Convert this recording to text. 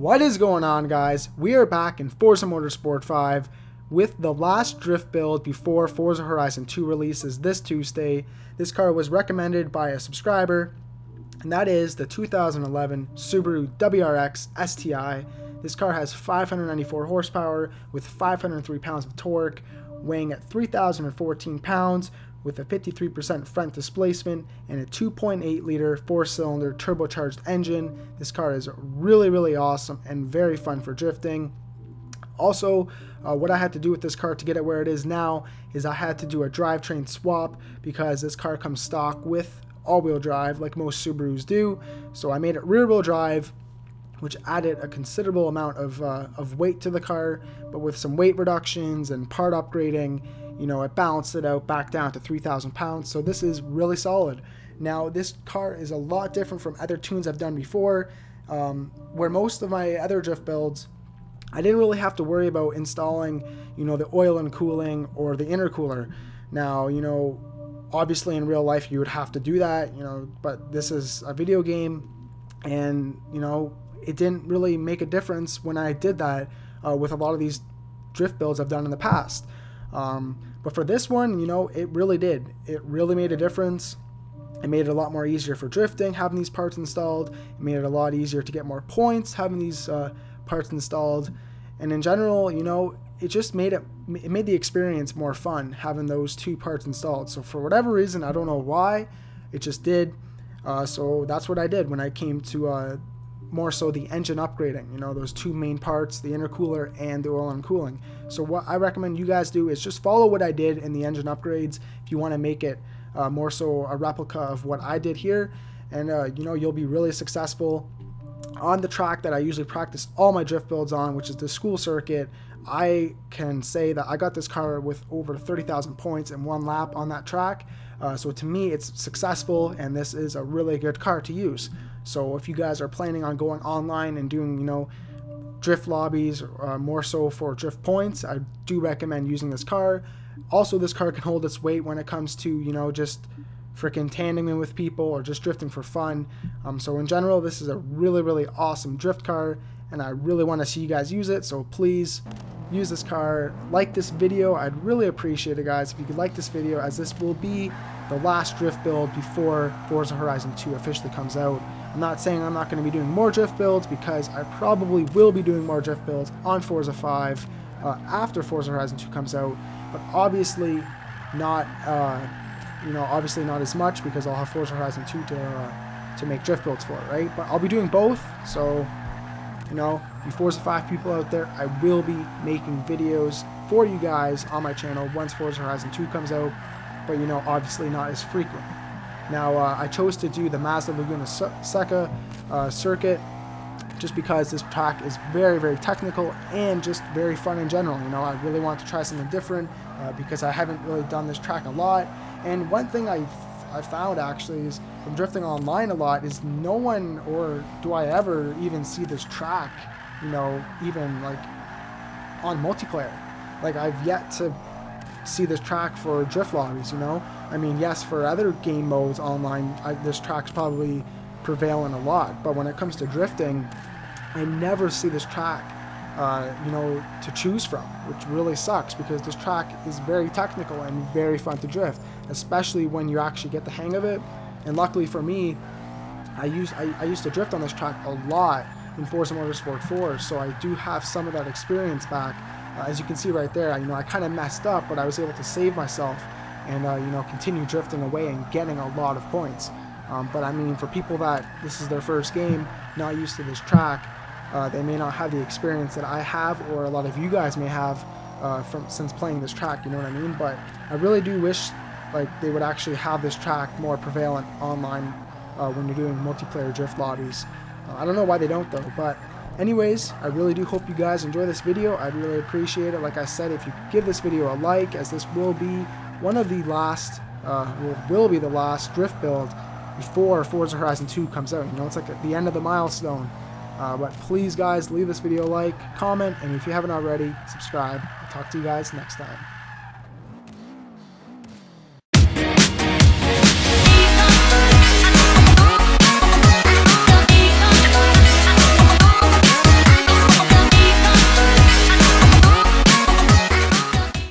What is going on, guys? We are back in Forza Motorsport 5 with the last drift build before Forza Horizon 2 releases this Tuesday. This car was recommended by a subscriber, and that is the 2011 Subaru WRX STI. This car has 594 horsepower with 503 pounds of torque, weighing at 3,014 pounds with a 53% front displacement and a 2.8 liter 4-cylinder turbocharged engine. This car is really awesome and very fun for drifting. Also, what I had to do with this car to get it where it is now is I had to do a drivetrain swap because this car comes stock with all-wheel drive like most Subarus do. So I made it rear-wheel drive, which added a considerable amount of weight to the car, but with some weight reductions and part upgrading, you know, it balanced it out back down to 3,000 pounds. So this is really solid. Now, this car is a lot different from other tunes I've done before, where most of my other drift builds, I didn't really have to worry about installing, you know, the oil and cooling or the intercooler. Now, you know, obviously in real life you would have to do that, you know, but this is a video game, and, you know, it didn't really make a difference when I did that with a lot of these drift builds I've done in the past. But for this one, you know, it really did. It really made a difference. It made it a lot more easier for drifting, having these parts installed. It made it a lot easier to get more points, having these parts installed. And in general, you know, it just made the experience more fun, having those two parts installed. So for whatever reason, I don't know why, it just did. So that's what I did when I came to more so the engine upgrading, you know, those two main parts, the intercooler and the oil and cooling. So what I recommend you guys do is just follow what I did in the engine upgrades if you want to make it more so a replica of what I did here, and you know, you'll be really successful on the track that I usually practice all my drift builds on, which is the school circuit. I can say that I got this car with over 30,000 points in one lap on that track. So to me, it's successful, and this is a really good car to use. So if you guys are planning on going online and doing, you know, drift lobbies, more so for drift points, I do recommend using this car. Also, this car can hold its weight when it comes to, you know, just freaking tandeming with people or just drifting for fun. So in general, this is a really awesome drift car, and I really want to see you guys use it. So please use this car. Like this video, I'd really appreciate it, guys, if you could like this video, as this will be the last drift build before Forza Horizon 2 officially comes out. I'm not saying I'm not going to be doing more drift builds, because I probably will be doing more drift builds on Forza 5 after Forza Horizon 2 comes out, but obviously not, you know, obviously not as much, because I'll have Forza Horizon 2 to make drift builds for, right? But I'll be doing both, so, you know, you Forza 5 people out there, I will be making videos for you guys on my channel once Forza Horizon 2 comes out, but, you know, obviously not as frequent. Now, I chose to do the Mazda Laguna Seca circuit just because this track is very technical and just very fun in general. You know, I really want to try something different because I haven't really done this track a lot. And one thing I found actually is from drifting online a lot is no one, or do I ever even see this track, you know, even like on multiplayer. Like, I've yet to see this track for drift lobbies, you know. I mean, yes, for other game modes online, this track's probably prevalent a lot, but when it comes to drifting, I never see this track, you know, to choose from, which really sucks, because this track is very technical and very fun to drift, especially when you actually get the hang of it. And luckily for me, I used to drift on this track a lot in Forza Motorsport 4, so I do have some of that experience back. As you can see right there, you know, I kind of messed up, but I was able to save myself and, you know, continue drifting away and getting a lot of points. But I mean, for people that this is their first game, not used to this track, they may not have the experience that I have, or a lot of you guys may have since playing this track, you know what I mean? But I really do wish, like, they would actually have this track more prevalent online when you're doing multiplayer drift lobbies. I don't know why they don't, though, but anyways, I really do hope you guys enjoy this video. I'd really appreciate it. Like I said, if you could give this video a like, as this will be one of the last, will be the last drift build before Forza Horizon 2 comes out. You know, it's like the end of the milestone. But please, guys, leave this video a like, comment, and if you haven't already, subscribe. I'll talk to you guys next time.